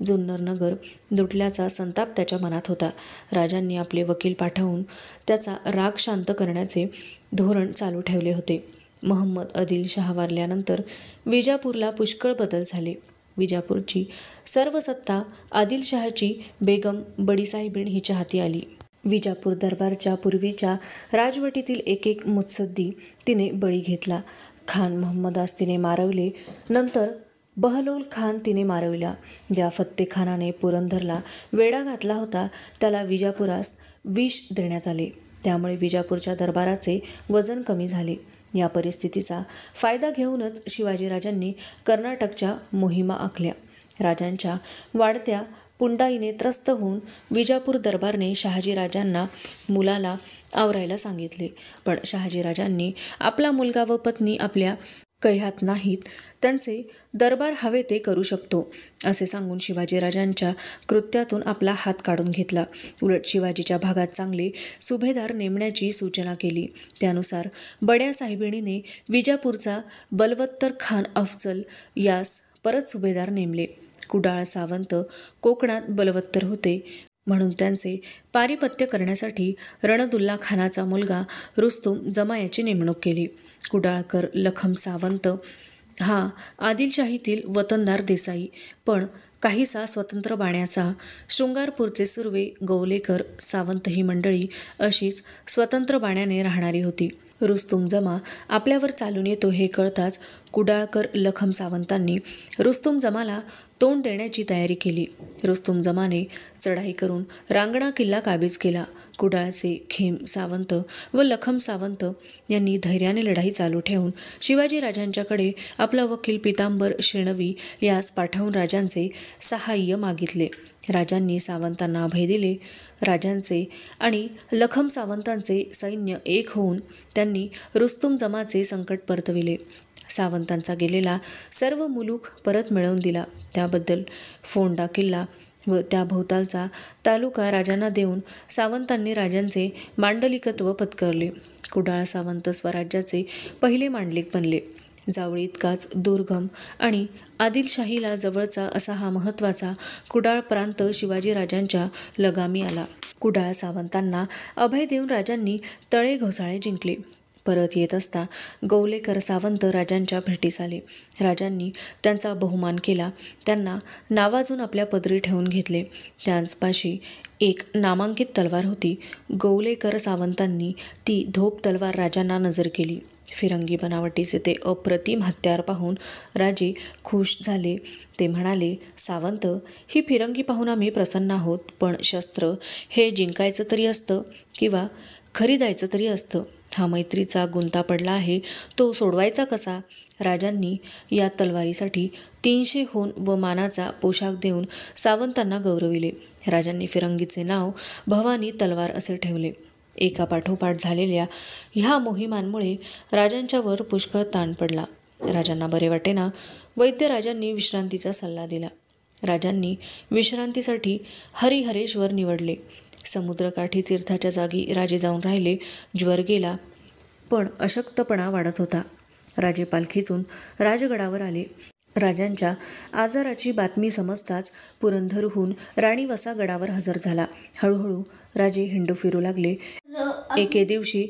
जुन्नर नगर लुटल्याचा संताप त्याच्या मनात होता. राजांनी आपले वकील पाठवून त्याचा राग शांत करण्याचे धोरण चालू ठेवले होते. महम्मद आदिलशहा वारल्यानंतर विजापूरला पुष्कळ बदल झाले. विजापूरची सर्व सत्ता आदिलशहाची बेगम बडीसाहेबीण हिच्या हाती आली. विजापूर दरबारच्या पूर्वीच्या राजवटीतील एक मुत्सद्दी तिने बळी घेतला. खान महम्मदास तिने मारवले. नंतर बहलोल खान तिने मारविला. ज्या फत्तेखानाने पुरंदरला वेढा घातला होता त्याला विजापुरास विष देण्यात आले. त्यामुळे विजापूरच्या दरबाराचे वजन कमी झाले. या परिस्थितीचा फायदा घेऊनच शिवाजीराजांनी कर्नाटकच्या मोहिमा आखल्या. राजांच्या वाढत्या पुंडाईने त्रस्त होऊन विजापूर दरबारने शहाजीराजांना मुलाला आवरायला सांगितले. पण शहाजीराजांनी आपला मुलगा व पत्नी आपल्या कह्यात नाहीत, त्यांचे दरबार हवे ते करू शकतो असे सांगून शिवाजीराजांच्या कृत्यातून आपला हात काढून घेतला. उलट शिवाजीच्या भागात चांगले सुभेदार नेमण्याची सूचना केली. त्यानुसार बड्या साहेबिणीने विजापूरचा बलवत्तर खान अफजल यास परत सुभेदार नेमले. कुडाळ सावंत कोकणात बलवत्तर होते म्हणून त्यांचे पारिपत्य करण्यासाठी रणदुल्ला खानाचा मुलगा रुस्तुम जमा याची नेमणूक केली. कुडाळकर लखम सावंत हा आदिलशाहीतील वतनदार देसाई, पण काहीसा स्वतंत्र बाण्याचा. शृंगारपूरचे सुर्वे, गवलेकर, सावंत ही मंडळी अशीच स्वतंत्र बाण्याने राहणारी होती. रुस्तुम जमा आपल्यावर चालून येतो हे कळताच कुडाळकर लखम सावंतांनी रुस्तुम जमाला तोंड देण्याची तयारी केली. रुस्तुम जमाने चढाई करून रांगणा किल्ला काबीज केला. कुडाळचे खेम सावंत व लखम सावंत यांनी धैर्याने लढाई चालू ठेवून शिवाजीराजांच्याकडे आपला वकील पितांबर शेणवी यास पाठवून राजांचे सहाय्य मागितले. राजांनी सावंतांना अभय दिले. राजांचे आणि लखम सावंतांचे सैन्य एक होऊन त्यांनी रुस्तुम जमाचे संकट परतविले. सावंतांचा गेलेला सर्व मुलूक परत मिळवून दिला. त्याबद्दल फोंडा किल्ला व त्या भोवतालचा तालुका राजांना देऊन सावंतांनी राजांचे मांडलिकत्व पत्करले. कुडाळ सावंत स्वराज्याचे पहिले मांडलिक बनले. जावळी इतकाच दुर्गम आणि आदिलशाहीला जवळचा असा हा महत्त्वाचा कुडाळ प्रांत शिवाजीराजांच्या लगामी आला. कुडाळ सावंतांना अभय देऊन राजांनी तळे घोसाळे जिंकले. परत येत असता गवलेकर सावंत राजांच्या भेटीस आले. राजांनी त्यांचा बहुमान केला. त्यांना नावाजून आपल्या पदरी ठेवून घेतले. त्यांचपाशी एक नामांकित तलवार होती. गवलेकर सावंतांनी ती धोप तलवार राजांना नजर केली. फिरंगी बनावटीचे ते अप्रतिम हत्यार पाहून राजे खुश झाले. ते म्हणाले, सावंत, ही फिरंगी पाहून आम्ही प्रसन्न आहोत, पण शस्त्र हे जिंकायचं तरी असतं किंवा खरीदायचं तरी असतं. हा मैत्रीचा गुंता पडला आहे, तो सोडवायचा कसा? राजांनी या तलवारीसाठी 300 होन व मानाचा पोशाख देऊन सावंतांना गौरविले. राजांनी फिरंगीचे नाव भवानी तलवार असे ठेवले. एकापाठोपाठ झालेल्या ह्या मोहिमांमुळे राजांच्यावर पुष्कळ ताण पडला. राजांना बरे वाटेना. वैद्यराजांनी विश्रांतीचा सल्ला दिला. राजांनी विश्रांतीसाठी हरिहरेश्वर निवडले. समुद्रकाठी तीर्थाच्या जागी राजे जाऊन राहिले. ज्वर गेला, पण अशक्तपणा वाढत होता. राजे पालखीतून राजगडावर आले. राजांच्या आजाराची बातमी समजताच पुरंदरहून राणी वसा गडावर हजर झाला. हळूहळू राजे हिंडू फिरू लागले. एके दिवशी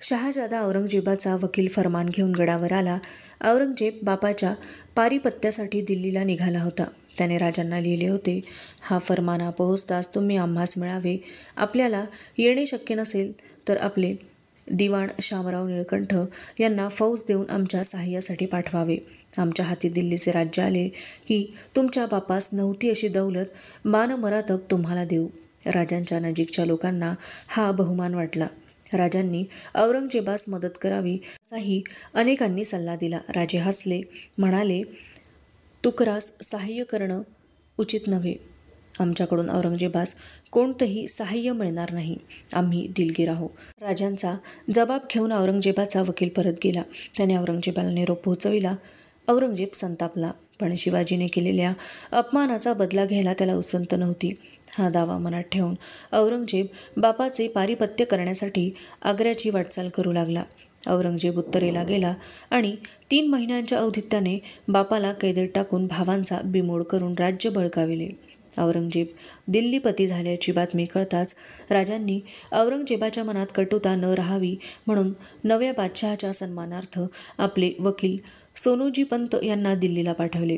शहाजादा औरंगजेबाचा वकील फरमान घेऊन गडावर आला. औरंगजेब बापाच्या पारिपत्यासाठी दिल्लीला निघाला होता. त्याने राजांना लिहिले होते, हा फरमाना पोहोचताच तुम्ही आम्हास मिळावे. आपल्याला येणे शक्य नसेल तर आपले दिवाण शामराव निळकंठ यांना फौज देऊन आमच्या सहाय्यासाठी पाठवावे. आमच्या हाती दिल्लीचे राज्य आले की तुमच्या बापास नव्हती अशी दौलत मानमरातब तुम्हाला देऊ. राजांच्या नजीकच्या लोकांना हा बहुमान वाटला. राजांनी औरंगजेबास मदत करावी असाही अनेकांनी सल्ला दिला. राजे हसले, म्हणाले, तुकरास सहाय्य करणं उचित नव्हे. आमच्याकडून औरंगजेबास कोणतंही सहाय्य मिळणार नाही. आम्ही दिलगीर आहोत. राजांचा जबाब घेऊन औरंगजेबाचा वकील परत गेला. त्याने औरंगजेबाला निरोप पोहोचविला. औरंगजेब संतापला, पण शिवाजीने केलेल्या अपमानाचा बदला घ्यायला त्याला उसंत नव्हती. हा दावा मनात ठेवून औरंगजेब बापाचे पारिपत्य करण्यासाठी आग्र्याची वाटचाल करू लागला. औरंगजेब उत्तरेला गेला आणि 3 महिन्यांच्या अवधीत त्याने बापाला कैदेत टाकून भावांचा बिमोड करून राज्य बळकाविले. औरंगजेब दिल्लीपती झाल्याची बातमी कळताच राजांनी औरंगजेबाच्या मनात कटुता न राहावी म्हणून नव्या बादशहाच्या सन्मानार्थ आपले वकील सोनोजी पंत यांना दिल्लीला पाठवले.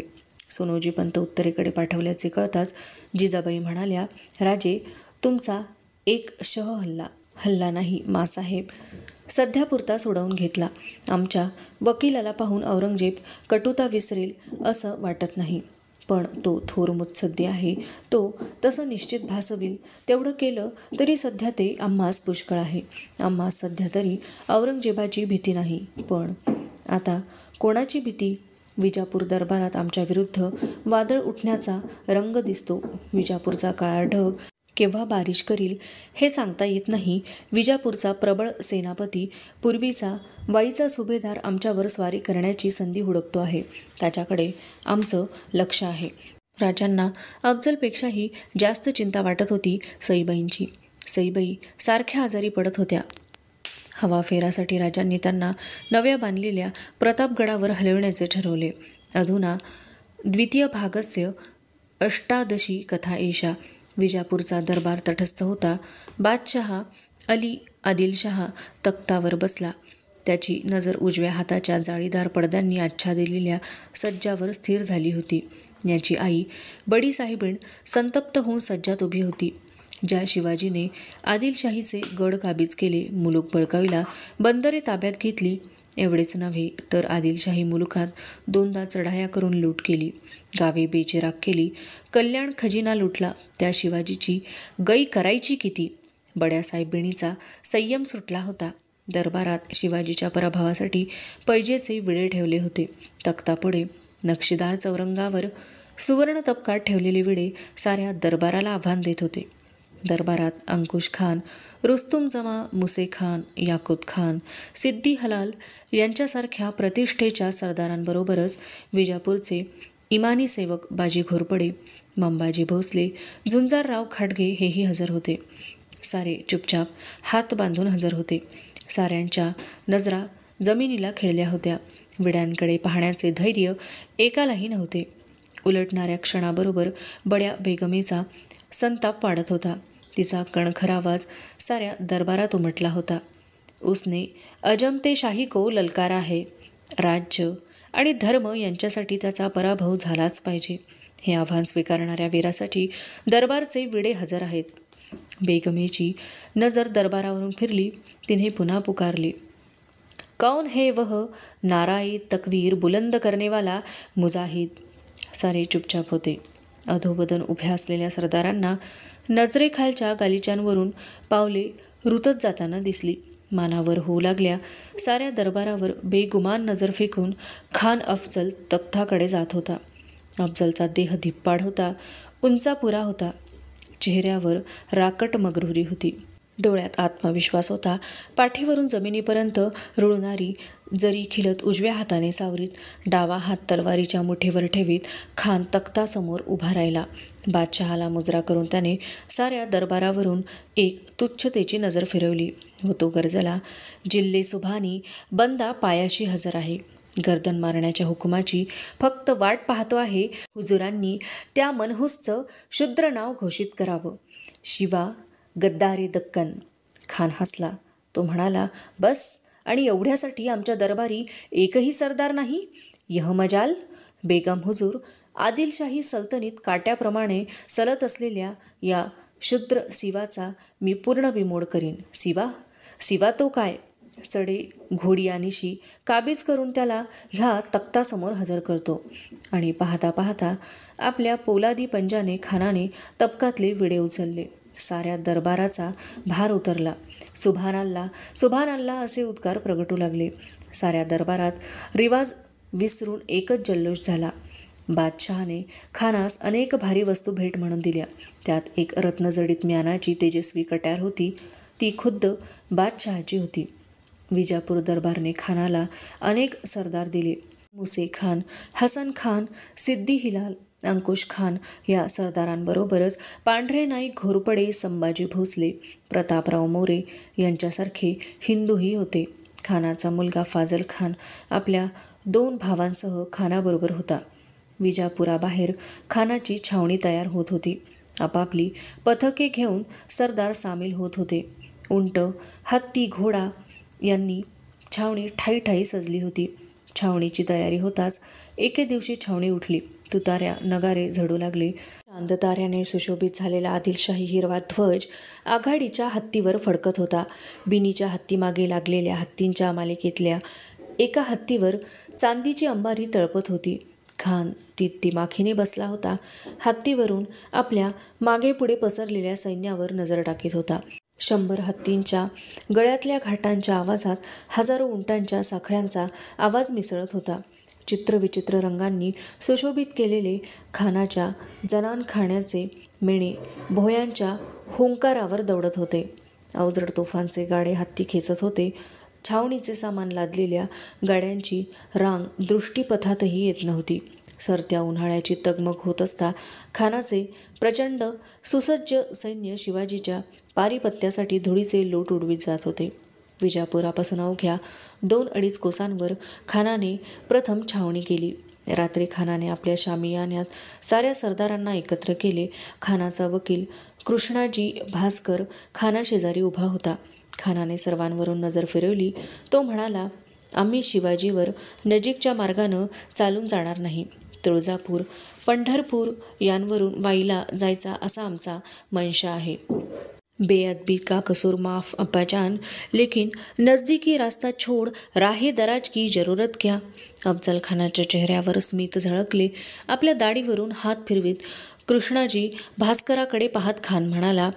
सोनोजी पंत उत्तरेकडे पाठवल्याचे कळताच जिजाबाई म्हणाल्या, राजे, तुमचा एक हल्ला नाही मासाहेब, सध्यापुरता सोडवून घेतला. आमच्या वकिलाला पाहून औरंगजेब कटुता विसरेल असं वाटत नाही, पण तो थोर मुत्सद्दी आहे. तो तसं निश्चित भासविल तेवढं केलं तरी सध्या ते आम्हास पुष्कळ आहे. आम्हास सध्या तरी औरंगजेबाची भीती नाही, पण आता कोणाची भीती? विजापूर दरबारात आमच्या विरुद्ध वादळ उठण्याचा रंग दिसतो. विजापूरचा काळा ढग केव्हा बारिश करील हे सांगता येत नाही. विजापूरचा प्रबळ सेनापती पूर्वीचा वाईचा सुभेदार आमच्यावर स्वारी करण्याची संधी हुडकतो आहे. त्याच्याकडे आमचं लक्ष आहे. राजांना अफजलपेक्षाही जास्त चिंता वाटत होती सईबाईंची. सईबाई सारख्या आजारी पडत होत्या. हवाफेरासाठी राजांनी त्यांना नव्या बांधलेल्या प्रतापगडावर हलविण्याचे ठरवले. अधुना द्वितीय भागस्य अष्टादशी कथा एषा. विजापूरचा दरबार तटस्थ होता. बादशहा अली आदिलशहा तख्तावर बसला. त्याची नजर उजव्या हाताच्या जाळीदार पडद्यांनी आच्छादलेल्या सज्जावर स्थिर झाली होती. याची आई बडी साहेबीण संतप्त होऊन सज्जात उभी होती. ज्या शिवाजीने आदिलशाहीचे गड काबीज केले, मुलूक बळकाविला, बंदरे ताब्यात घेतली, एवढेच नव्हे तर आदिलशाही मुलुखात 2दा चढाया करून लूट केली, गावे बेचिराग केली, कल्याण खजिना लुटला, त्या शिवाजीची गई करायची किती? बड्या साहेबिणीचा संयम सुटला होता. दरबारात शिवाजीच्या पराभवासाठी पैजेचे विडे ठेवले होते. तख्तापुढे नक्षीदार चौरंगावर सुवर्ण तबकात ठेवलेले विडे साऱ्या दरबाराला आव्हान देत होते. दरबारात अंकुश खान, रुस्तुम जमा, मुसे खान, याकूत खान, सिद्दी हलाल यांच्यासारख्या प्रतिष्ठेच्या सरदारांबरोबरच विजापूरचे इमानी सेवक बाजी घोरपडे, मंबाजी भोसले, झुंजारराव खाडगे हेही हजर होते. सारे चुपचाप हात बांधून हजर होते. साऱ्यांच्या नजरा जमिनीला खिळल्या होत्या. विड्यांकडे पाहण्याचे धैर्य एकालाही नव्हते. उलटणाऱ्या क्षणाबरोबर बड्या बेगमेचा संताप वाढत होता. तिचा कणखर आवाज साऱ्या दरबारात उमटला होता. उसने अजमते शाही को ललकारा है. राज्य आणि धर्म यांच्यासाठी त्याचा पराभव झालाच पाहिजे. हे आव्हान स्वीकारणाऱ्या वीरासाठी दरबारचे विडे हजर आहेत. बेगमेची नजर दरबारावरून फिरली. तिने पुन्हा पुकारले, कौन है वह नाराए तकवीर बुलंद करनेवाला मुजाहिद. सारे चुपचाप होते. अधोबदन उभ्या असलेल्या सरदारांना नजरेखालच्या गालिचांवरून पावले रुतत जाताना दिसली. मानावर होऊ लागल्या. साऱ्या दरबारावर बेगुमान नजर फेकून खान अफजल तख्ताकडे जात होता. अफजलचा देह धिप्पाड होता, उंचापुरा होता. चेहऱ्यावर राकट मग्रुरी होती. डोळ्यात आत्मविश्वास होता. पाठीवरून जमिनीपर्यंत रुळणारी जरी खिलत उजव्या हाताने सावरीत, डावा हात तलवारीच्या मुठीवर ठेवीत खान तख्तासमोर उभा राहिला. बादशहाला मुजरा करून त्याने साऱ्या दरबारावरून एक तुच्छतेची नजर फिरवली व तो गरजला, जिल्ले सुभानी बंदा पायाशी हजर आहे. गर्दन मारण्याच्या हुकुमाची फक्त वाट पाहतो आहे. हुजुरांनी त्या मनहुसचं शुद्र नाव घोषित करावं. शिवा गद्दारे दक्कन. खान हसला. तो म्हणाला, बस, आणि एवढ्यासाठी आमच्या दरबारी एकही सरदार नाही? यह मजाल. बेगम हुजूर, आदिलशाही सल्तनीत काट्याप्रमाणे सलत असलेल्या या शूद्र सिवाचा मी पूर्ण बिमोड करीन. सिवा तो काय? चढे घोडियानिशी काबीज करून त्याला ह्या तख्तासमोर हजर करतो. आणि पाहता पाहता आपल्या पोलादी पंजाने खानाने तबकातले विडे उचलले. साऱ्या दरबाराचा भार उतरला. सुभान अल्लाह, सुभान अल्लाह असे उद्गार प्रगटू लागले. साऱ्या दरबारात रिवाज विसरून एकच जल्लोष झाला. बादशहाने खानास अनेक भारी वस्तू भेट म्हणून दिल्या. त्यात एक रत्नजडित म्यानाची तेजस्वी कट्यार होती. ती खुद्द बादशहाची होती. विजापूर दरबारने खानाला अनेक सरदार दिले. मुसे खान, हसन खान, सिद्दी हिलाल, अंकुश खान या सरदारांबरोबरच पांढरे नाईक घोरपडे, संभाजी भोसले, प्रतापराव मोरे यांच्यासारखे हिंदूही होते. खानाचा मुलगा फाजल खान आपल्या 2 भावांसह खानाबरोबर होता. विजापुराबाहेर खानाची छावणी तयार होत होती. आपापली पथके घेऊन सरदार सामील होत होते. उंट, हत्ती, घोडा यांनी छावणी ठाई सजली होती. छावणीची तयारी होताच एके दिवशी छावणी उठली. तुताऱ्या नगारे झडू लागले. चांद ताऱ्याने सुशोभित झालेला आदिलशाही हिरवा ध्वज आघाडीच्या हत्तीवर फडकत होता. बिनीच्या हत्तीमागे लागलेल्या हत्तींच्या मालिकेतल्या एका हत्तीवर चांदीची अंबारी तळपत होती. खान तित्तीमाखीने बसला होता. हत्तीवरून आपल्या मागे पुढे पसरलेल्या सैन्यावर नजर टाकीत होता. 100 हत्तींच्या गळ्यातल्या घाटांच्या आवाजात हजारो उंटांच्या साखळ्यांचा आवाज मिसळत होता. चित्रविचित्र रंगांनी सुशोभित केलेले खानाच्या जनानखान्याचे मेणे भोयांच्या हुंकारावर दौडत होते. अवजड तोफांचे गाडे हत्ती खेचत होते. छावणीचे सामान लादलेल्या गाड्यांची रांग दृष्टीपथातही येत नव्हती. सरत्या उन्हाळ्याची तगमग होत असता खानाचे प्रचंड सुसज्ज सैन्य शिवाजीच्या पारिपत्यासाठी धुळीचे लोट उडवीत जात होते. विजापुरापासून अवघ्या 2-2.5 कोसांवर खानाने प्रथम छावणी केली. रात्री खानाने आपल्या शामियान्यात साऱ्या सरदारांना एकत्र केले. खानाचा वकील कृष्णाजी भास्कर खानाशेजारी उभा होता. खानाने सर्वांवरून नजर फिरवली. तो म्हणाला, आम्ही शिवाजीवर नजीकच्या मार्गानं चालून जाणार नाही. तुळजापूर, पंढरपूर यांवरून वाईला जायचा असा आमचा मनशा आहे. बेअदबी का कसूर माफ अब्बाजान, लेकिन नजदीकी रास्ता छोड राहे दराज की जरूरत क्या. अफजल खानाच्या चेहऱ्यावर स्मित झळकले. आपल्या दाढीवरून हात फिरवीत कृष्णाजी भास्कराकडे पाहत खान म्हणाला,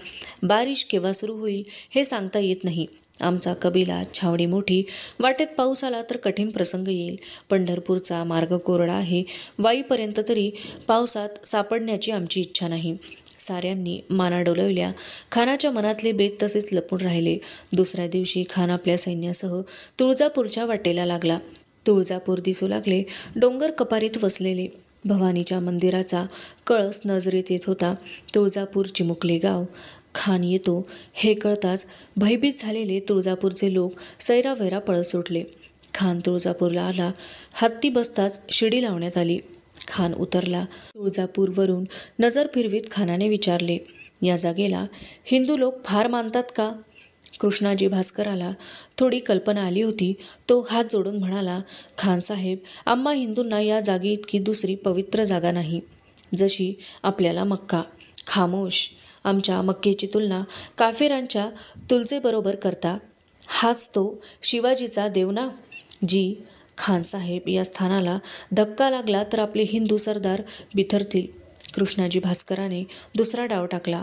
बारिश केव्हा सुरू होईल हे सांगता येत नाही. आमचा कबिला, छावणी मोठी, वाटेत पाऊस आला तर कठीण प्रसंग येईल. पंढरपूरचा मार्ग कोरडा आहे. वाईपर्यंत तरी पावसात सापडण्याची आमची इच्छा नाही. साऱ्यांनी माना डोलवल्या. खानाच्या मनातले बेत तसेच लपून राहिले. दुसऱ्या दिवशी खान आपल्या सैन्यासह तुळजापूरच्या वाटेला लागला. तुळजापूर दिसू लागले. डोंगर कपारीत वसलेले भवानीच्या मंदिराचा कळस नजरेत येत होता. तुळजापूर चिमुकले गाव. खान येतो हे कळताच भयभीत झालेले तुळजापूरचे लोक सैरावैरा पळत सुटले. खान तुळजापूरला आला. हत्ती बसताच शिडी लावण्यात आली. खान उतरला. तुळजापूरवरून नजर फिरवीत खानाने विचारले, या जागेला हिंदू लोक फार मानतात का. कृष्णाजी भास्कराला थोडी कल्पना आली होती. तो हात जोडून म्हणाला, खानसाहेब, आम्हा हिंदूंना या जागी इतकी दुसरी पवित्र जागा नाही. जशी आपल्याला मक्का. खामोश. आमच्या मक्केची तुलना काफिरांच्या तुलनेबरोबर करता. हाच तो शिवाजीचा देव ना. जी खानसाहेब, या स्थानाला धक्का लागला तर आपले हिंदू सरदार बिथरतील. कृष्णाजी भास्कराने दुसरा डाव टाकला.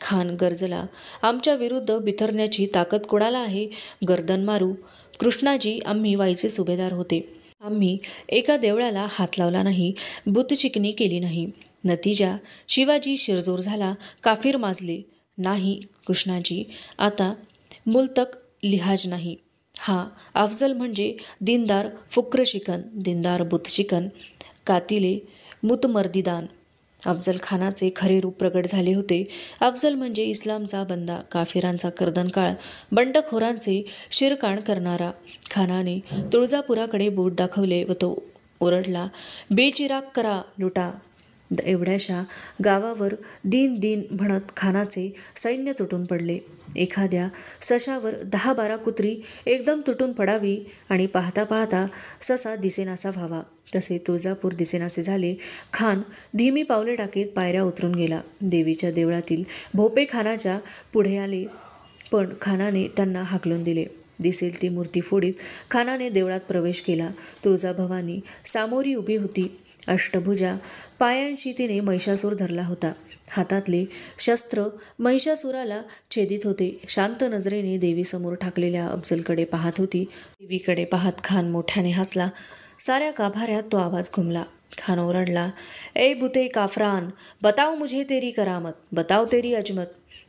खान गरजला, आमच्या विरुद्ध बिथरण्याची ताकद कोणाला आहे. गर्दन मारू. कृष्णाजी, आम्ही वाईचे सुभेदार होते. आम्ही एका देवळाला हात लावला नाही. बुतचिकनी केली नाही. नतीजा शिवाजी शिरजोर झाला. काफिर माजले. नाही कृष्णाजी, आता मुल्तक लिहाज नाही. हा अफजल म्हणजे दीनदार फुक्र शिकन, दीनदार बुतशिकन, कातिले मुतमर्दिदान. अफजल खानाचे खरे रूप प्रगट झाले होते. अफजल म्हणजे इस्लामचा बंदा, काफिरांचा कर्दनकाळ, बंडखोरांचे शिरकाण करणारा. खानाने तुळजापुराकडे बोट दाखवले व तो ओरडला, बेचिराग करा, लुटा. एवढ्याशा गावावर दिन दिन म्हणत खानाचे सैन्य तुटून पडले. एखाद्या सशावर 10-12 कुत्री एकदम तुटून पडावी आणि पाहता पाहता ससा दिसेनासा व्हावा, तसे तुळजापूर दिसेनासे झाले. खान धीमी पावले टाकीत पायऱ्या उतरून गेला. देवीच्या देवळातील भोपे खानाच्या पुढे आले, पण खानाने त्यांना हाकलून दिले. दिसेल ती मूर्ती फोडीत खानाने देवळात प्रवेश केला. तुळजाभवानी सामोरी उभी होती. अष्टभुजा. पायांशी तिने महिषासूर धरला होता. हातातले शस्त्र महिषासुराला छेदित होते. शांत नजरेने देवीसमोर ठाकलेल्या अफजलकडे पाहत होती. देवीकडे पाहत खान मोठ्याने हसला. साऱ्या गाभाऱ्यात तो आवाज घुमला. खान ओरडला, ए बुते काफरान, बताओ मुझे तेरी करामत, बताओ तेरी अजमत.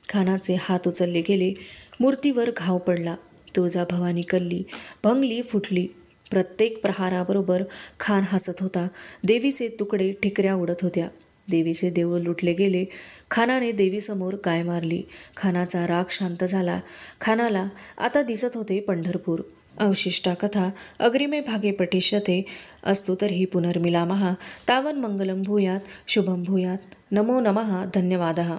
खानाचे हात उचलले गेले. मूर्तीवर घाव पडला. तुळजाभवानी कल्ली, भंगली, फुटली. प्रत्येक प्रहाराबरोबर खान हसत होता. देवीचे तुकडे ठिकऱ्या उडत होत्या. देवीचे देऊळ लुटले गेले. खानाने देवीसमोर गाय मारली. खानाचा राग शांत झाला. खानाला आता दिसत होते पंढरपूर. अवशिष्टा कथा अग्रिमे भागे पठिष्यते. अस्तु तर्हि पुनर्मिलामः. तावन् मंगलं भूयात्, शुभं भूयात्. नमो नमः. धन्यवादः.